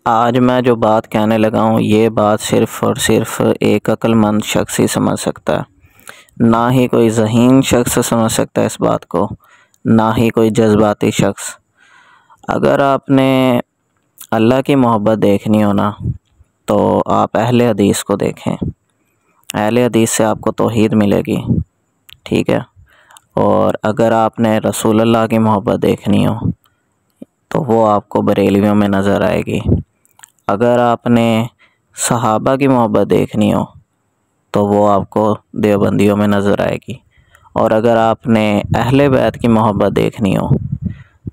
आज मैं जो बात कहने लगा हूँ ये बात सिर्फ़ और सिर्फ एक अक्लमंद शख्स ही समझ सकता है। ना ही कोई ज़हीन शख्स समझ सकता है इस बात को, ना ही कोई जज्बाती शख्स। अगर आपने अल्लाह की मोहब्बत देखनी हो ना, तो आप अहले हदीस को देखें। अहले हदीस से आपको तौहीद मिलेगी, ठीक है। और अगर आपने रसूलुल्लाह की मोहब्बत देखनी हो तो वो आपको बरेलवियों में नज़र आएगी। अगर आपने सहाबा की मोहब्बत देखनी हो तो वो आपको देवबंदियों में नज़र आएगी। और अगर आपने अहले बैत की मोहब्बत देखनी हो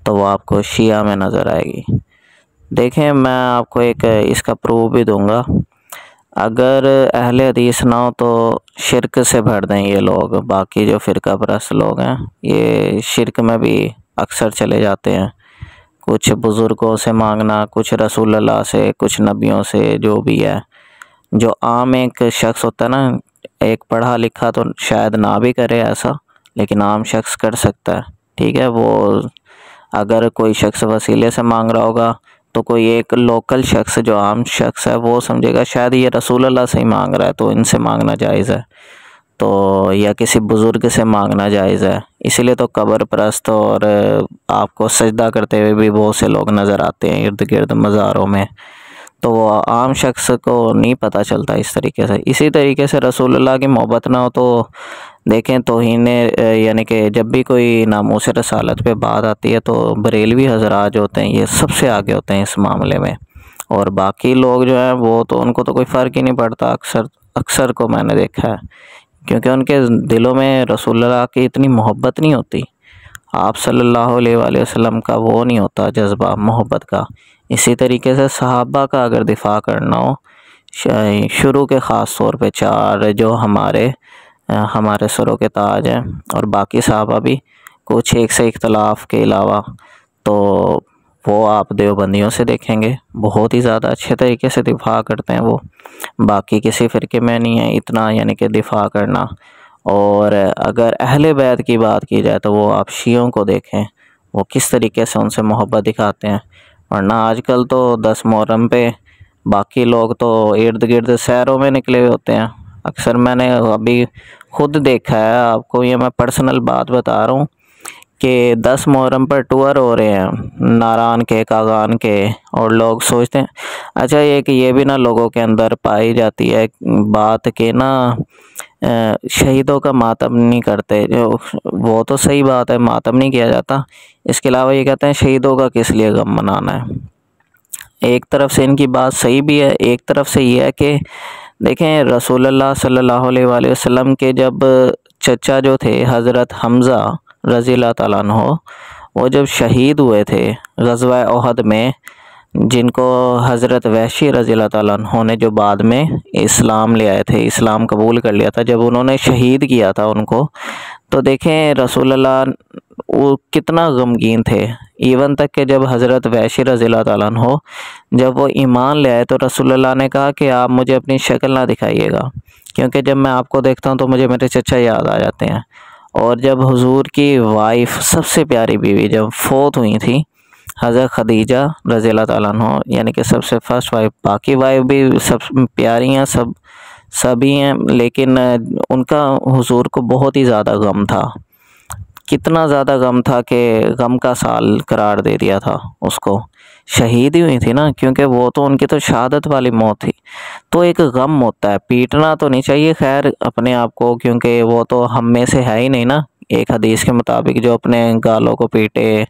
तो वो आपको शिया में नज़र आएगी। देखें, मैं आपको एक इसका प्रूफ भी दूंगा। अगर अहले हदीस ना हो तो शिरक से भर दें ये लोग। बाकी जो फ़िरका परस्त लोग हैं ये शिरक में भी अक्सर चले जाते हैं। कुछ बुज़ुर्गों से मांगना, कुछ रसूलुल्लाह से, कुछ नबियों से, जो भी है। जो आम एक शख्स होता है ना, एक पढ़ा लिखा तो शायद ना भी करे ऐसा, लेकिन आम शख्स कर सकता है, ठीक है। वो अगर कोई शख्स वसीले से मांग रहा होगा तो कोई एक लोकल शख्स जो आम शख्स है वो समझेगा शायद ये रसूलुल्लाह से ही मांग रहा है तो इनसे मांगना जायज़ है, तो या किसी बुज़ुर्ग से मांगना जायज़ है। इसीलिए तो कब्र परस्त और आपको सजदा करते हुए भी बहुत से लोग नज़र आते हैं इर्द गिर्द मज़ारों में, तो वो आम शख्स को नहीं पता चलता इस तरीके से। इसी तरीके से रसूलुल्लाह की मोहब्बत ना हो तो देखें, तौहीन यानी कि जब भी कोई नामूस रसालत पे बात आती है तो बरेलवी हज़रात जो होते हैं ये सबसे आगे होते हैं इस मामले में। और बाकी लोग जो हैं वो तो उनको तो कोई फ़र्क ही नहीं पड़ता। अक्सर को मैंने देखा है, क्योंकि उनके दिलों में रसूलुल्लाह की इतनी मोहब्बत नहीं होती। आप सल्लल्लाहु अलैहि वसल्लम का वो नहीं होता जज्बा मोहब्बत का। इसी तरीके से सहाबा का अगर दिफा करना हो, शुरू के ख़ास तौर पे चार जो हमारे सरों के ताज हैं, और बाकी सहाबा भी कुछ एक से इख्तलाफ के अलावा, तो वो आप देवबंदियों से देखेंगे बहुत ही ज़्यादा अच्छे तरीके से दिफा करते हैं वो। बाकी किसी फ़िरके में नहीं है इतना यानी कि दिफा करना। और अगर अहले बैत की बात की जाए तो वो आप शियों को देखें, वो किस तरीके से उनसे मोहब्बत दिखाते हैं। वरना आजकल तो 10 मुहर्रम पे बाकी लोग तो इर्द गिर्द सैरों में निकले हुए होते हैं। अक्सर मैंने अभी खुद देखा है, आपको ये मैं पर्सनल बात बता रहा हूँ कि 10 मुहर्रम पर टूर हो रहे हैं नारान के, कागान के, और लोग सोचते हैं। अच्छा, ये भी ना लोगों के अंदर पाई जाती है बात के ना, शहीदों का मातम नहीं करते। जो वो तो सही बात है, मातम नहीं किया जाता। इसके अलावा ये कहते हैं शहीदों का किस लिए गम मनाना है। एक तरफ से इनकी बात सही भी है, एक तरफ से ये है कि देखें, रसूलुल्लाह सल्लल्लाहु अलैहि वसल्लम के जब चचा जो थे हज़रत हमज़ा रज़ियल्लाहु ताला अन्हो, वो जब शहीद हुए थे ग़ज़वा उहद में, जिनको हज़रत वहशी रज़ियल्लाहु ताला अन्हो ने जो बाद में इस्लाम ले आए थे, इस्लाम कबूल कर लिया था, जब उन्होंने शहीद किया था उनको, तो देखें रसूलुल्लाह वो कितना गमगीन थे। इवन तक कि जब हज़रत वहशी रज़ियल्लाहु ताला अन्हो जब वो ईमान ले आए तो रसूलुल्लाह ने कहा कि आप मुझे अपनी शक्ल ना दिखाइएगा, क्योंकि जब मैं आपको देखता हूँ तो मुझे मेरे चचा याद आ जाते हैं। और जब हुजूर की वाइफ, सबसे प्यारी बीवी जब फोत हुई थी, हज़रत खदीजा रज़ियल्लाहु ताला अन्हा, यानी कि सबसे फर्स्ट वाइफ, बाकी वाइफ भी सब प्यारी हैं, सभी हैं, लेकिन उनका हुजूर को बहुत ही ज़्यादा गम था। कितना ज़्यादा गम था कि गम का साल करार दे दिया था उसको। शहीद ही हुई थी ना, क्योंकि वो तो उनकी तो शहादत वाली मौत थी। तो एक गम होता है, पीटना तो नहीं चाहिए खैर अपने आप को, क्योंकि वो तो हम में से है ही नहीं ना। एक हदीस के मुताबिक जो अपने गालों को पीटे,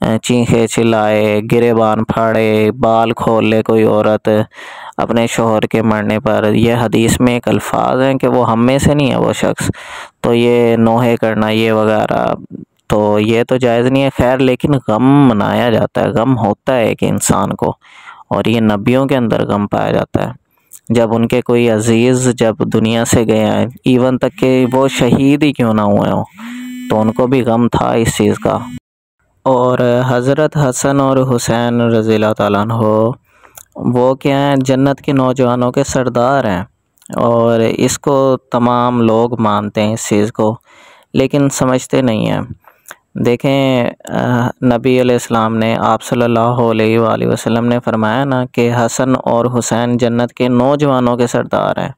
चीखे चिल्लाए, गिरेबान फाड़े, बाल खोल ले कोई औरत अपने शोहर के मरने पर, यह हदीस में एक अल्फाज हैं कि वो हम में से नहीं है वो शख्स। तो ये नोहे करना ये वगैरह तो ये तो जायज़ नहीं है खैर, लेकिन गम मनाया जाता है, गम होता है एक इंसान को। और ये नबियों के अंदर गम पाया जाता है जब उनके कोई अजीज़ जब दुनिया से गए हैं, इवन तक कि वो शहीद ही क्यों ना हुए हों, तो उनको भी गम था इस चीज़ का। और हज़रत हसन और हुसैन रज़ियल्लाहु ताला अन्हो वो क्या हैं, जन्नत के नौजवानों के सरदार हैं। और इसको तमाम लोग मानते हैं इस चीज़ को, लेकिन समझते नहीं हैं। देखें नबी अलैहिस्सलाम ने, आप सल्लल्लाहु अलैहि वसल्लम ने फरमाया ना कि हसन और हुसैन जन्नत के नौजवानों के सरदार हैं।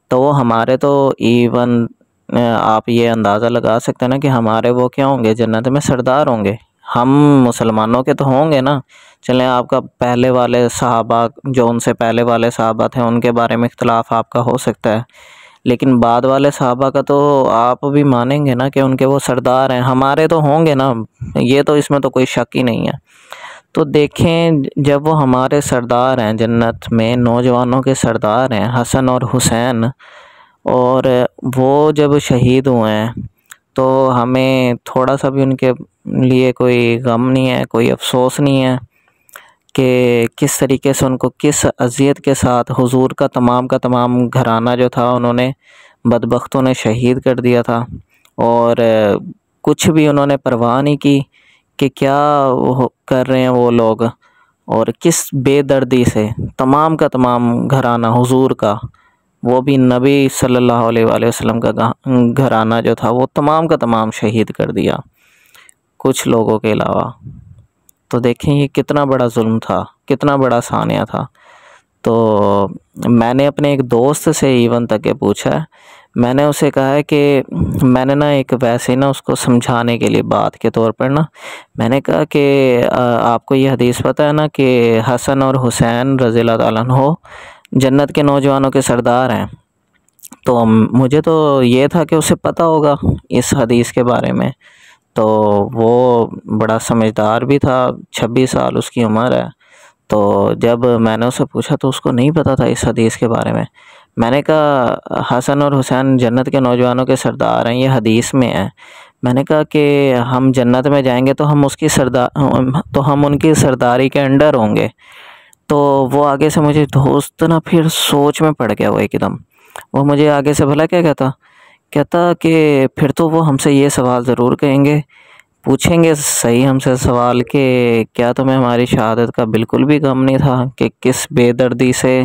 तो वो हमारे तो इवन आप ये अंदाज़ा लगा सकते हैं ना कि हमारे वो क्या होंगे, जन्नत में सरदार होंगे। हम मुसलमानों के तो होंगे ना। चलें, आपका पहले वाले सहाबा, जो उनसे पहले वाले सहाबा थे, उनके बारे में इख्तलाफ आपका हो सकता है, लेकिन बाद वाले सहाबा का तो आप भी मानेंगे ना कि उनके वो सरदार हैं। हमारे तो होंगे ना, ये तो इसमें तो कोई शक ही नहीं है। तो देखें, जब वो हमारे सरदार हैं, जन्नत में नौजवानों के सरदार हैं हसन और हुसैन, और वो जब शहीद हुए हैं तो हमें थोड़ा सा भी उनके लिए कोई गम नहीं है, कोई अफसोस नहीं है कि किस तरीके से उनको किस अज़ियत के साथ हुजूर का तमाम घराना जो था उन्होंने बदबख्तों ने शहीद कर दिया था। और कुछ भी उन्होंने परवाह नहीं की कि क्या वो कर रहे हैं वो लोग, और किस बेदर्दी से तमाम का तमाम घराना हुजूर का, वो भी नबी सल्लल्लाहु अलैहि वसल्लम का घराना जो था वो तमाम का तमाम शहीद कर दिया, कुछ लोगों के अलावा। तो देखें ये कितना बड़ा जुल्म था, कितना बड़ा सानिया था। तो मैंने अपने एक दोस्त से इवन तक के पूछा है, मैंने उसे कहा है कि मैंने ना एक वैसे ना उसको समझाने के लिए बात के तौर पर ना मैंने कहा कि आपको ये हदीस पता है ना कि हसन और हुसैन रज़ियल्लाहु ताला अन्हो जन्नत के नौजवानों के सरदार हैं। तो मुझे तो ये था कि उसे पता होगा इस हदीस के बारे में। तो वो बड़ा समझदार भी था, 26 साल उसकी उम्र है। तो जब मैंने उससे पूछा तो उसको नहीं पता था इस हदीस के बारे में। मैंने कहा हसन और हुसैन जन्नत के नौजवानों के सरदार हैं, ये हदीस में है। मैंने कहा कि हम जन्नत में जाएंगे तो हम उनकी सरदारी के अंडर होंगे। तो वो आगे से मुझे दोस्त ना फिर सोच में पड़ गया वो एकदम। वो मुझे आगे से भला क्या कहता कि फिर तो वो हमसे ये सवाल ज़रूर कहेंगे, पूछेंगे सही हमसे सवाल कि क्या तुम्हें हमारी शहादत का बिल्कुल भी गम नहीं था कि किस बेदर्दी से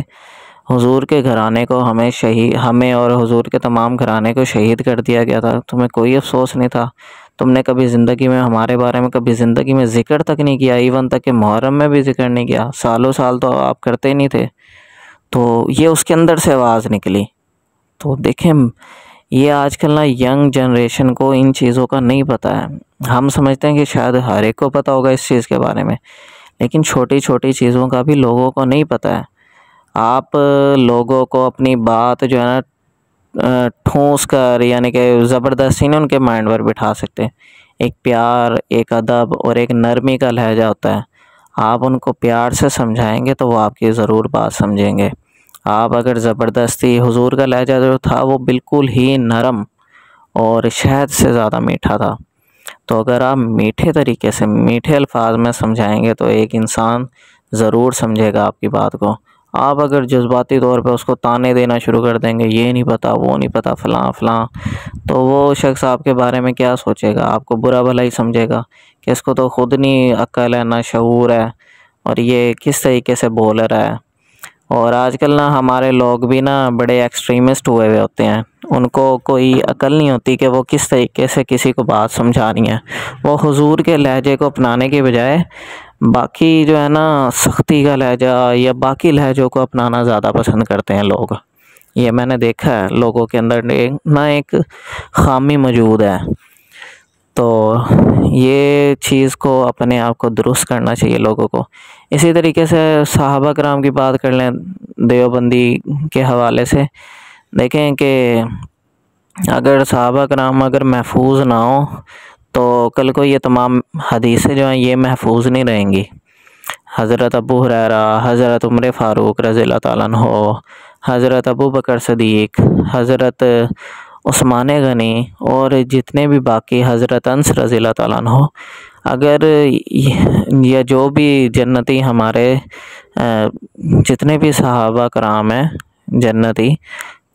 हुजूर के घराने को हमें और हुजूर के तमाम घराने को शहीद कर दिया गया था। तुम्हें कोई अफसोस नहीं था? तुमने कभी ज़िंदगी में हमारे बारे में कभी ज़िंदगी में ज़िक्र तक नहीं किया, इवन तक कि मुहर्रम में भी ज़िक्र नहीं किया। सालों साल तो आप करते ही नहीं थे। तो ये उसके अंदर से आवाज़ निकली। तो देखें, ये आजकल ना यंग जनरेशन को इन चीज़ों का नहीं पता है। हम समझते हैं कि शायद हर एक को पता होगा इस चीज़ के बारे में, लेकिन छोटी छोटी चीज़ों का भी लोगों को नहीं पता है। आप लोगों को अपनी बात जो है ना ठूँस कर, यानी कि ज़बरदस्ती नहीं उनके माइंड पर बिठा सकते। एक प्यार, एक अदब और एक नरमी का लहजा होता है। आप उनको प्यार से समझाएंगे तो वो आपकी ज़रूर बात समझेंगे। आप अगर ज़बरदस्ती, हुजूर का लहजा जो था वो बिल्कुल ही नरम और शहद से ज़्यादा मीठा था। तो अगर आप मीठे तरीके से, मीठे अल्फाज में समझाएंगे तो एक इंसान ज़रूर समझेगा आपकी बात को। आप अगर जज्बाती तौर पे उसको ताने देना शुरू कर देंगे, ये नहीं पता, वो नहीं पता, फ़लाँ फ़लाँ, तो वो शख्स आपके बारे में क्या सोचेगा? आपको बुरा भला ही समझेगा कि इसको तो ख़ुद नहीं अक्ल है, ना शऊर है, और ये किस तरीके से बोल रहा है। और आजकल ना हमारे लोग भी ना बड़े एक्सट्रीमिस्ट हुए हुए होते हैं। उनको कोई अकल नहीं होती कि वो किस तरीके से किसी को बात समझा रही हैं। वो हुजूर के लहजे को अपनाने के बजाय बाकी जो है ना सख्ती का लहजा या बाकी लहजों को अपनाना ज़्यादा पसंद करते हैं लोग। ये मैंने देखा है, लोगों के अंदर एक ख़ामी मौजूद है। तो ये चीज़ को, अपने आप को दुरुस्त करना चाहिए लोगों को। इसी तरीके से सहाबा कराम की बात कर लें देवबंदी के हवाले से, देखें कि अगर सहाबा कराम अगर महफूज ना हो तो कल को ये तमाम हदीसें जो हैं ये महफूज नहीं रहेंगी। हज़रत अबू हुरैरा, हज़रत उमर फ़ारूक रज़ियल्लाहु ताला अन्हो, हज़रत अबू बकर सदीक़, हज़रत उस्मान गनी और जितने भी बाकी, हज़रत अनस रज़ियल्लाहु ताला अन्हो, अगर ये जो भी जन्नती हमारे जितने भी सहाबा कराम हैं जन्नती,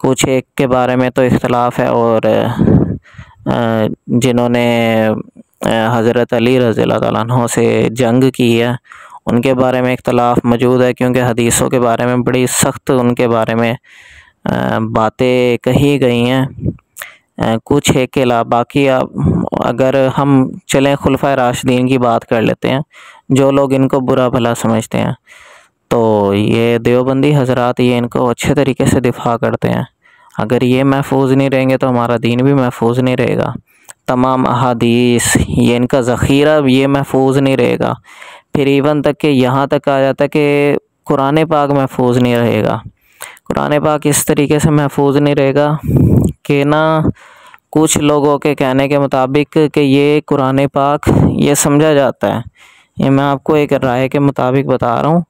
कुछ एक के बारे में तो इख्तलाफ है, और जिन्होंने हज़रत अली रज़ियल्लाहु ताला अन्हो से जंग की है उनके बारे में इख्तलाफ मौजूद है, क्योंकि हदीसों के बारे में बड़ी सख्त उनके बारे में बातें कही गई हैं। कुछ एक के अलावा बाकी अगर हम चलें खुलफाए राशिदीन की बात कर लेते हैं, जो लोग इनको बुरा भला समझते हैं, तो ये देवबंदी हजरात ये इनको अच्छे तरीके से दिफा करते हैं। अगर ये महफूज नहीं रहेंगे तो हमारा दीन भी महफूज नहीं रहेगा। तमाम अहादीस ये इनका ज़ख़ीरा ये महफूज नहीं रहेगा। फिर इवन तक कि यहाँ तक आ जाता है कि कुरान पाक महफूज नहीं रहेगा। कुरान पाक इस तरीके से महफूज नहीं रहेगा कि ना कुछ लोगों के कहने के मुताबिक कि ये कुरान पाक ये समझा जाता है, ये मैं आपको एक राय के मुताबिक बता रहा हूँ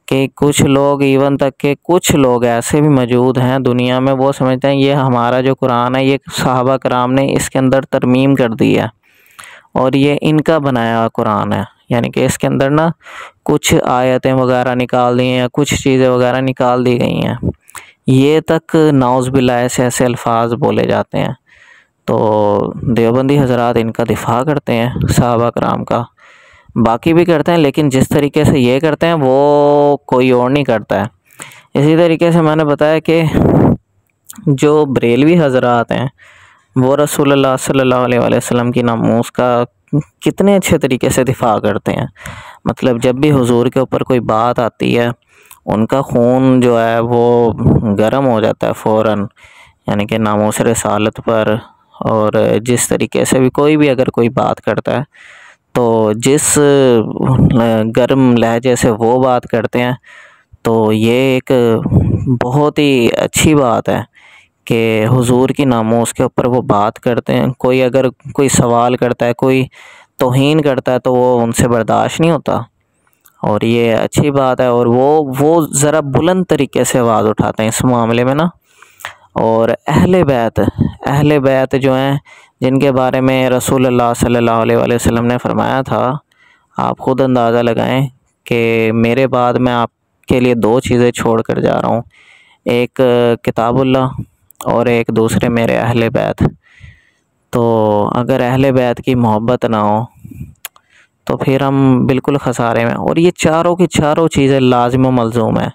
कि कुछ लोग इवन तक के कुछ लोग ऐसे भी मौजूद हैं दुनिया में, वो समझते हैं ये हमारा जो कुरान है ये सहाबा कराम ने इसके अंदर तरमीम कर दी है और ये इनका बनाया कुरान है, यानी कि इसके अंदर ना कुछ आयतें वगैरह निकाल दी हैं, कुछ चीज़ें वगैरह निकाल दी गई हैं। ये तक नाउज़ बिल्लाह ऐसे अल्फाज बोले जाते हैं। तो देवबंदी हजरात इनका दिफा करते हैं सहाबा कराम का, बाकी भी करते हैं, लेकिन जिस तरीके से ये करते हैं वो कोई और नहीं करता है। इसी तरीके से मैंने बताया कि जो बरेलवी हजरात हैं वो रसूलुल्लाह सल्लल्लाहु अलैहि वसल्लम की नामूस का कितने अच्छे तरीके से दिफा करते हैं। मतलब जब भी हुजूर के ऊपर कोई बात आती है उनका खून जो है वो गर्म हो जाता है फ़ौरन, यानी कि नामूस रिसालत पर। और जिस तरीके से भी कोई भी अगर कोई बात करता है तो जिस गर्म लहजे से वो बात करते हैं, तो ये एक बहुत ही अच्छी बात है कि हुजूर की नामूस के ऊपर वो बात करते हैं। कोई अगर कोई सवाल करता है, कोई तौहीन करता है तो वो उनसे बर्दाश्त नहीं होता, और ये अच्छी बात है। और वो ज़रा बुलंद तरीके से आवाज़ उठाते हैं इस मामले में ना। और अहले बैत जो हैं जिनके बारे में रसूलुल्लाह सल्लल्लाहु अलैहि वसल्लम ने फरमाया था, आप ख़ुद अंदाज़ा लगाएं कि मेरे बाद मैं आपके लिए दो चीज़ें छोड़ कर जा रहा हूँ, एक किताबुल्लाह और एक दूसरे मेरे अहले बैत। तो अगर अहले बैत की मोहब्बत ना हो तो फिर हम बिल्कुल खसारे में। और ये चारों की चारों चीज़ें लाजिम व मलज़ूम है।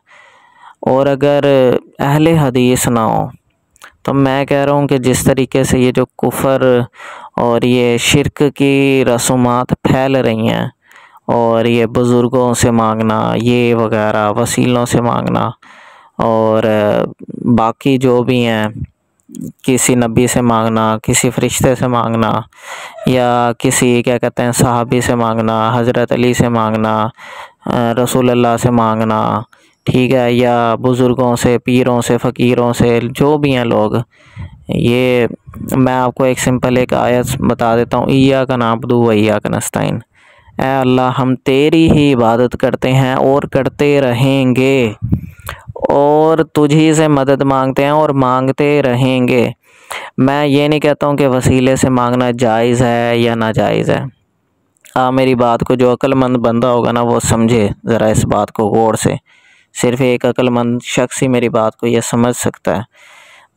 और अगर अहले हदीस ना हो तो मैं कह रहा हूँ कि जिस तरीके से ये जो कुफ़र और ये शिरक की रसूमात फैल रही हैं, और ये बुज़ुर्गों से मांगना ये वगैरह, वसीलों से मांगना, और बाकी जो भी हैं किसी नबी से मांगना, किसी फ़रिश्ते से मांगना, या किसी क्या कहते हैं सहाबी से मांगना, हज़रत अली से मांगना, रसूलुल्लाह से मांगना, ठीक है, या बुज़ुर्गों से, पीरों से, फ़कीरों से, जो भी हैं लोग। ये मैं आपको एक सिंपल एक आयत बता देता हूँ, इय्याका नअबुदु व इय्याका नस्तईन। ऐ अल्लाह हम तेरी ही इबादत करते हैं और करते रहेंगे, और तुझी से मदद मांगते हैं और मांगते रहेंगे। मैं ये नहीं कहता हूँ कि वसीले से मांगना जायज़ है या नाजायज़ है। मेरी बात को जो अक्लमंद बंदा होगा ना वो समझे ज़रा इस बात को गौर से। सिर्फ़ एक अक्लमंद शख्स ही मेरी बात को ये समझ सकता है।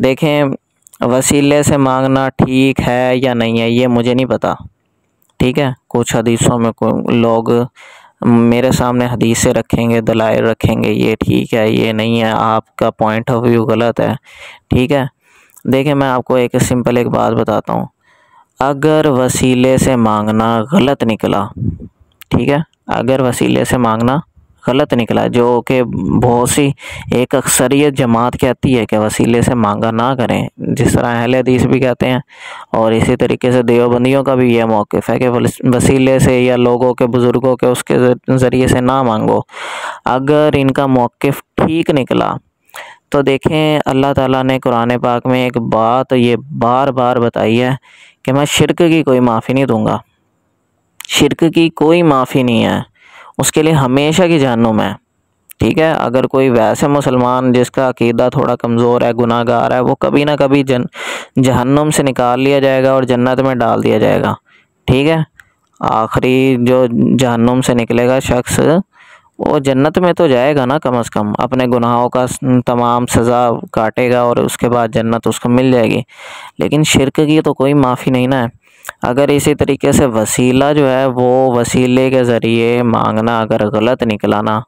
देखें, वसीले से मांगना ठीक है या नहीं है ये मुझे नहीं पता, ठीक है। कुछ हदीसों में लोग मेरे सामने हदीसें रखेंगे, दलाइल रखेंगे, ये ठीक है, ये नहीं है, आपका पॉइंट ऑफ व्यू गलत है, ठीक है। देखें, मैं आपको एक सिंपल एक बात बताता हूँ। अगर वसीले से मांगना गलत निकला, ठीक है, अगर वसीले से मांगना गलत निकला, जो कि बहुत सी एक अक्सरियत जमात कहती है कि वसीले से मांगा ना करें, जिस तरह अहले हदीस भी कहते हैं, और इसी तरीके से देवबंदियों का भी यह मौक़िफ़ है कि वसीले से या लोगों के बुज़ुर्गों के उसके ज़रिए से ना मांगो। अगर इनका मौक़िफ़ ठीक निकला तो देखें, अल्लाह ताला ने कुरान पाक में एक बात ये बार बार बताई है कि मैं शिरक की कोई माफ़ी नहीं दूँगा। शिरक की कोई माफ़ी नहीं है, उसके लिए हमेशा की जहन्नुम है, ठीक है। अगर कोई वैसे मुसलमान जिसका अकीदा थोड़ा कमज़ोर है, गुनाहगार है, वो कभी ना कभी जहन्नुम से निकाल लिया जाएगा और जन्नत में डाल दिया जाएगा, ठीक है। आखिरी जो जहन्नुम से निकलेगा शख्स वो जन्नत में तो जाएगा ना, कम से कम अपने गुनाहों का तमाम सज़ा काटेगा और उसके बाद जन्नत उसको मिल जाएगी। लेकिन शिरक की तो कोई माफ़ी नहीं ना है। अगर इसी तरीके से वसीला जो है वो वसीले के ज़रिए मांगना अगर गलत निकला ना,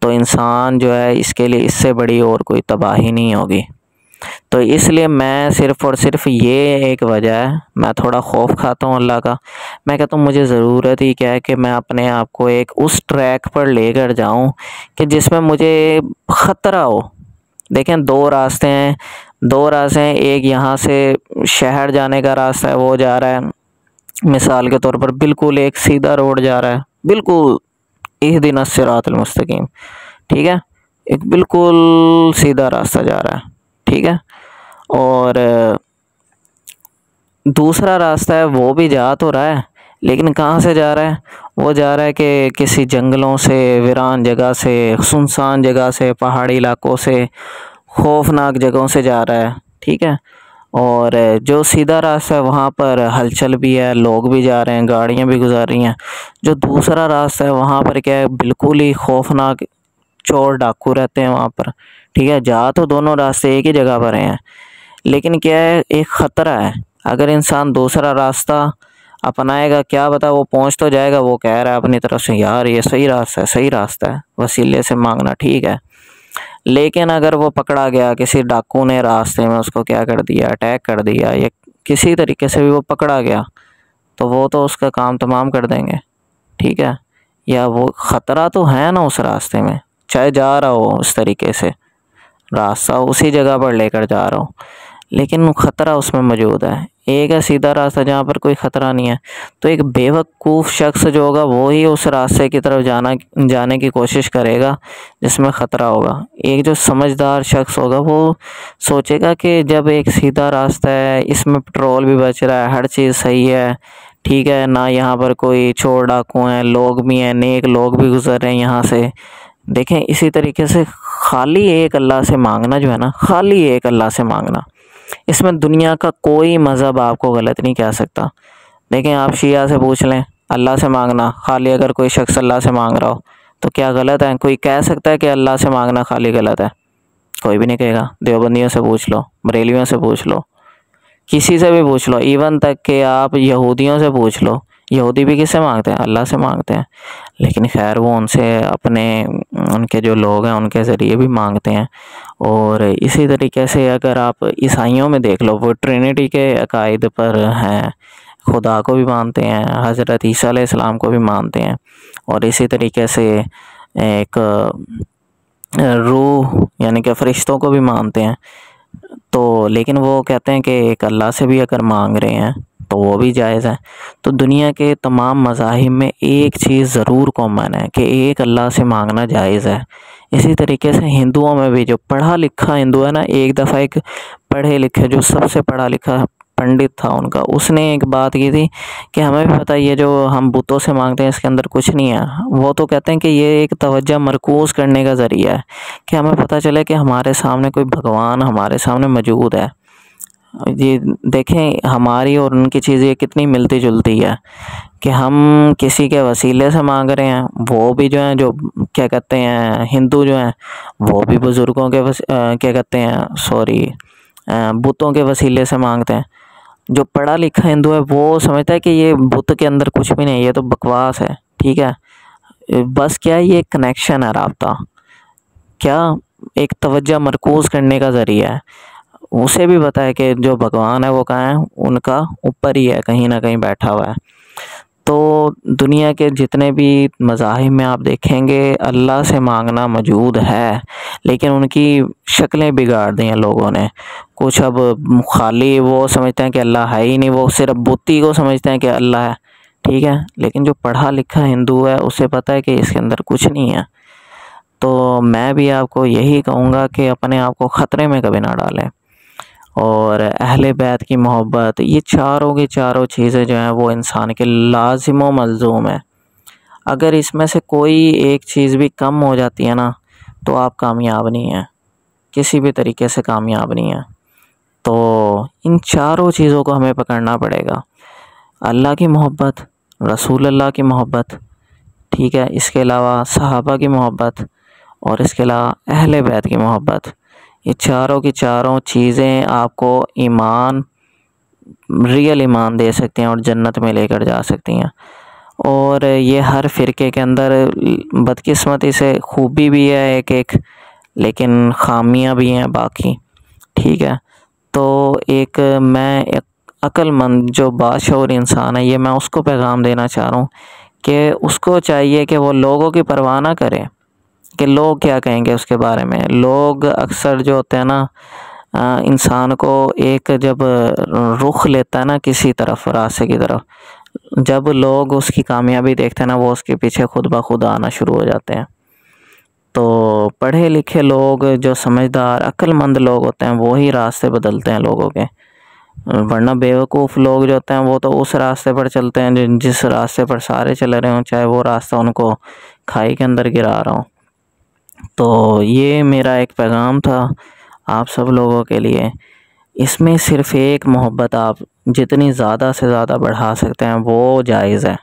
तो इंसान जो है इसके लिए इससे बड़ी और कोई तबाही नहीं होगी। तो इसलिए मैं सिर्फ़ और सिर्फ ये एक वजह है, मैं थोड़ा खौफ खाता हूँ अल्लाह का। मैं कहता हूँ मुझे ज़रूरत ही क्या है कि मैं अपने आप को एक उस ट्रैक पर लेकर जाऊँ कि जिसमें मुझे ख़तरा हो। देखें, 2 रास्ते हैं, 2 रास्ते हैं। एक यहाँ से शहर जाने का रास्ता है, वो जा रहा है मिसाल के तौर पर, बिल्कुल एक सीधा रोड जा रहा है, बिल्कुल इहदिनस सिरातल मुस्तकीम, ठीक है, एक बिल्कुल सीधा रास्ता जा रहा है, ठीक है। और दूसरा रास्ता है, वो भी जा तो रहा है, लेकिन कहाँ से जा रहा है? वो जा रहा है कि किसी जंगलों से, वीरान जगह से, सुनसान जगह से, पहाड़ी इलाकों से, खौफनाक जगहों से जा रहा है, ठीक है। और जो सीधा रास्ता है वहाँ पर हलचल भी है, लोग भी जा रहे हैं, गाड़ियाँ भी गुजर रही हैं। जो दूसरा रास्ता है वहाँ पर क्या है, बिल्कुल ही खौफनाक चोर डाकू रहते हैं वहाँ पर, ठीक है। जा तो दोनों रास्ते एक ही जगह पर हैं, लेकिन क्या है, एक ख़तरा है। अगर इंसान दूसरा रास्ता अपनाएगा, क्या पता वो पहुँच तो जाएगा, वो कह रहा है अपनी तरफ से यार ये सही रास्ता है, सही रास्ता है, वसीले से मांगना ठीक है। लेकिन अगर वो पकड़ा गया, किसी डाकू ने रास्ते में उसको क्या कर दिया, अटैक कर दिया, या किसी तरीके से भी वो पकड़ा गया, तो वो तो उसका काम तमाम कर देंगे, ठीक है। या वो ख़तरा तो है ना उस रास्ते में, चाहे जा रहा हो उस तरीके से, रास्ता उसी जगह पर लेकर जा रहा हो, लेकिन ख़तरा उसमें मौजूद है। एक है सीधा रास्ता जहाँ पर कोई ख़तरा नहीं है, तो एक बेवकूफ़ शख्स जो होगा वो ही उस रास्ते की तरफ जाने की कोशिश करेगा जिसमें ख़तरा होगा। एक जो समझदार शख्स होगा वो सोचेगा कि जब एक सीधा रास्ता है, इसमें पेट्रोल भी बच रहा है, हर चीज़ सही है, ठीक है ना, यहाँ पर कोई चोर डाकू हैं, लोग भी हैं, नेक लोग भी गुज़र रहे हैं यहाँ से। देखें, इसी तरीके से खाली एक अल्लाह से मांगना जो है ना, खाली एक अल्लाह से मांगना, इसमें दुनिया का कोई मज़हब आपको गलत नहीं कह सकता। देखें, आप शिया से पूछ लें, अल्लाह से मांगना खाली, अगर कोई शख्स अल्लाह से मांग रहा हो तो क्या गलत है? कोई कह सकता है कि अल्लाह से मांगना खाली गलत है? कोई भी नहीं कहेगा। देवबंदियों से पूछ लो, बरेलियों से पूछ लो, किसी से भी पूछ लो, इवन तक कि आप यहूदियों से पूछ लो, यहूदी भी किससे मांगते हैं? अल्लाह से मांगते हैं। लेकिन खैर वो उनसे अपने, उनके जो लोग हैं उनके ज़रिए भी मांगते हैं। और इसी तरीके से अगर आप ईसाइयों में देख लो, वो ट्रिनिटी के अकायद पर हैं, खुदा को भी मानते हैं, हज़रत ईसा अलैहिस्सलाम को भी मानते हैं, और इसी तरीके से एक रूह यानी कि फ़रिश्तों को भी मानते हैं। तो लेकिन वो कहते हैं कि एक अल्लाह से भी अगर मांग रहे हैं तो वो भी जायज़ है। तो दुनिया के तमाम मज़ाहिब में एक चीज़ ज़रूर कॉमन है कि एक अल्लाह से मांगना जायज़ है। इसी तरीके से हिंदुओं में भी जो पढ़ा लिखा हिंदू है ना, एक दफ़ा एक पढ़े लिखे जो सबसे पढ़ा लिखा पंडित था उनका, उसने एक बात की थी कि हमें भी पता है ये जो हम बुतों से मांगते हैं इसके अंदर कुछ नहीं है। वो तो कहते हैं कि ये एक तवज्जो मरकूज़ करने का ज़रिया है कि हमें पता चले कि हमारे सामने कोई भगवान हमारे सामने मौजूद है। ये देखें, हमारी और उनकी चीज़ें कितनी मिलती जुलती है कि हम किसी के वसीले से मांग रहे हैं, वो भी जो हैं, जो क्या कहते हैं हिंदू जो हैं, वो भी बुज़ुर्गों के क्या कहते हैं, सॉरी, बुतों के वसीले से मांगते हैं। जो पढ़ा लिखा हिंदू है वो समझता है कि ये बुत के अंदर कुछ भी नहीं, ये तो बकवास है, ठीक है। बस क्या है, ये कनेक्शन है, राब्ता, क्या एक तवज्जो मरकूज़ करने का ज़रिया है। उसे भी पता है कि जो भगवान है वो कहाँ है, उनका ऊपर ही है, कहीं ना कहीं बैठा हुआ है। तो दुनिया के जितने भी मज़ाहिब में आप देखेंगे अल्लाह से मांगना मौजूद है, लेकिन उनकी शक्लें बिगाड़ दी हैं लोगों ने। कुछ अब खाली वो समझते हैं कि अल्लाह है ही नहीं, वो सिर्फ बुत्ती को समझते हैं कि अल्लाह है, ठीक है। लेकिन जो पढ़ा लिखा हिंदू है उसे पता है कि इसके अंदर कुछ नहीं है। तो मैं भी आपको यही कहूँगा कि अपने आप को ख़तरे में कभी ना डालें। और अहले बैत की मोहब्बत, ये चारों की चारों चीज़ें जो हैं वो इंसान के लाज़िम व मलज़ूम है। अगर इसमें से कोई एक चीज़ भी कम हो जाती है ना, तो आप कामयाब नहीं हैं, किसी भी तरीके से कामयाब नहीं हैं। तो इन चारों चीज़ों को हमें पकड़ना पड़ेगा। अल्लाह की मोहब्बत, रसूल अल्लाह की मोहब्बत, ठीक है, इसके अलावा सहाबा की मोहब्बत, और इसके अलावा अहले बैत की मोहब्बत। ये चारों की चारों चीज़ें आपको ईमान, रियल ईमान दे सकती हैं और जन्नत में लेकर जा सकती हैं। और ये हर फ़िरके के अंदर बदकिस्मती से खूबी भी है एक एक, लेकिन ख़ामियाँ भी हैं बाकी, ठीक है। तो एक मैं एक अक्लमंद जो बाशऊर इंसान है, ये मैं उसको पैगाम देना चाह रहा हूँ कि उसको चाहिए कि वो लोगों की परवाह ना करे कि लोग क्या कहेंगे उसके बारे में। लोग अक्सर जो होते हैं ना, इंसान को एक जब रुख लेता है ना किसी तरफ, रास्ते की तरफ, जब लोग उसकी कामयाबी देखते हैं ना, वो उसके पीछे खुद ब खुद आना शुरू हो जाते हैं। तो पढ़े लिखे लोग, जो समझदार अक्लमंद लोग होते हैं, वो ही रास्ते बदलते हैं लोगों के, वरना बेवकूफ़ लोग जो होते हैं वो तो उस रास्ते पर चलते हैं जिस रास्ते पर सारे चल रहे हों, चाहे वो रास्ता उनको खाई के अंदर गिरा रहा हो। तो ये मेरा एक पैगाम था आप सब लोगों के लिए। इसमें सिर्फ़ एक मोहब्बत आप जितनी ज़्यादा से ज़्यादा बढ़ा सकते हैं वो जायज़ है।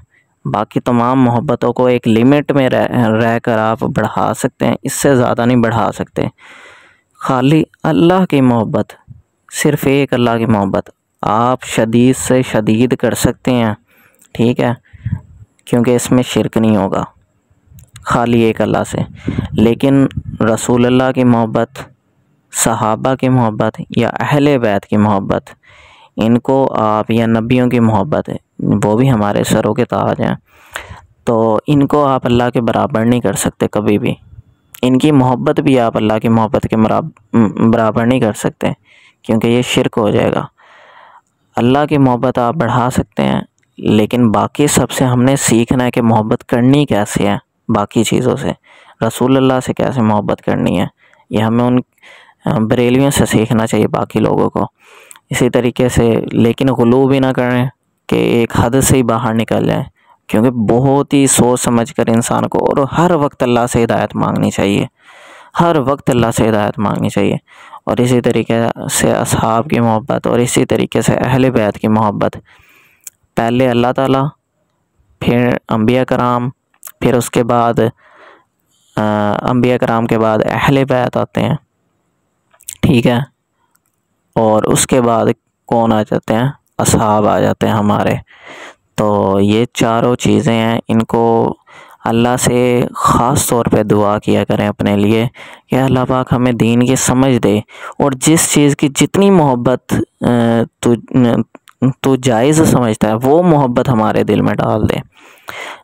बाकी तमाम मोहब्बतों को एक लिमिट में रह कर आप बढ़ा सकते हैं, इससे ज़्यादा नहीं बढ़ा सकते। खाली अल्लाह की मोहब्बत, सिर्फ़ एक अल्लाह की मोहब्बत आप शदीद से शदीद कर सकते हैं, ठीक है, क्योंकि इसमें शिरक नहीं होगा, खाली एक अल्लाह से। लेकिन रसूलुल्लाह की मोहब्बत, सहाबा की मोहब्बत या अहले बैत की मोहब्बत, इनको आप, या नबियों की मोहब्बत है, वो भी हमारे सरों के ताज हैं, तो इनको आप अल्लाह के बराबर नहीं कर सकते कभी भी। इनकी मोहब्बत भी आप अल्लाह की मोहब्बत के बराबर नहीं कर सकते, क्योंकि ये शिरक हो जाएगा। अल्लाह की मोहब्बत आप बढ़ा सकते हैं, लेकिन बाकी सबसे हमने सीखना है कि मोहब्बत करनी कैसे है। बाकी चीज़ों से, रसूलुल्लाह से कैसे मोहब्बत करनी है, ये हमें उन बरेलियों से सीखना चाहिए बाकी लोगों को। इसी तरीके से, लेकिन गुलू भी ना करें कि एक हद से ही बाहर निकल जाए, क्योंकि बहुत ही सोच समझ कर इंसान को, और हर वक्त अल्लाह से हिदायत मांगनी चाहिए, हर वक्त अल्लाह से हिदायत मांगनी चाहिए। और इसी तरीके से असहाब की मोहब्बत, और इसी तरीके से अहले बैत की मोहब्बत, पहले अल्लाह ताला, फिर अंबिया कराम, फिर उसके बाद अंबिया कराम के बाद अहले बैत आते हैं, ठीक है, और उसके बाद कौन आ जाते हैं, असहाब आ जाते हैं हमारे। तो ये चारों चीज़ें हैं, इनको अल्लाह से ख़ास तौर पे दुआ किया करें अपने लिए कि अल्लाह पाक हमें दीन की समझ दे, और जिस चीज़ की जितनी मोहब्बत तू जायज़ समझता है वो मोहब्बत हमारे दिल में डाल दे।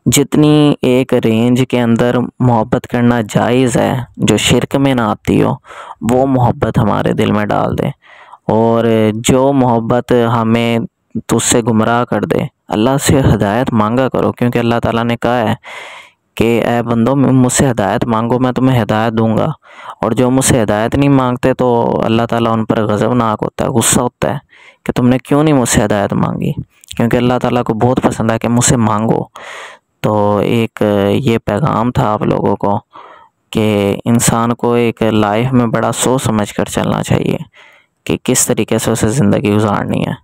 जितनी एक रेंज के अंदर मोहब्बत करना जायज़ है, जो शिरक में ना आती हो, वो मोहब्बत हमारे दिल में डाल दे। और जो मोहब्बत हमें तुझसे गुमराह कर दे, अल्लाह से हिदायत मांगा करो, क्योंकि अल्लाह ताला ने कहा है कि ए बंदो, मुझसे हिदायत मांगो, मैं तुम्हें हिदायत दूंगा। और जो मुझसे हिदायत नहीं मांगते तो अल्लाह ताला उन पर गज़बनाक होता है, गुस्सा होता है कि तुमने क्यों नहीं मुझसे हिदायत मांगी, क्योंकि अल्लाह ताला को बहुत पसंद है कि मुझसे मांगो। तो एक ये पैगाम था आप लोगों को कि इंसान को एक लाइफ में बड़ा सोच समझ कर चलना चाहिए कि किस तरीके से उसे ज़िंदगी गुजारनी है।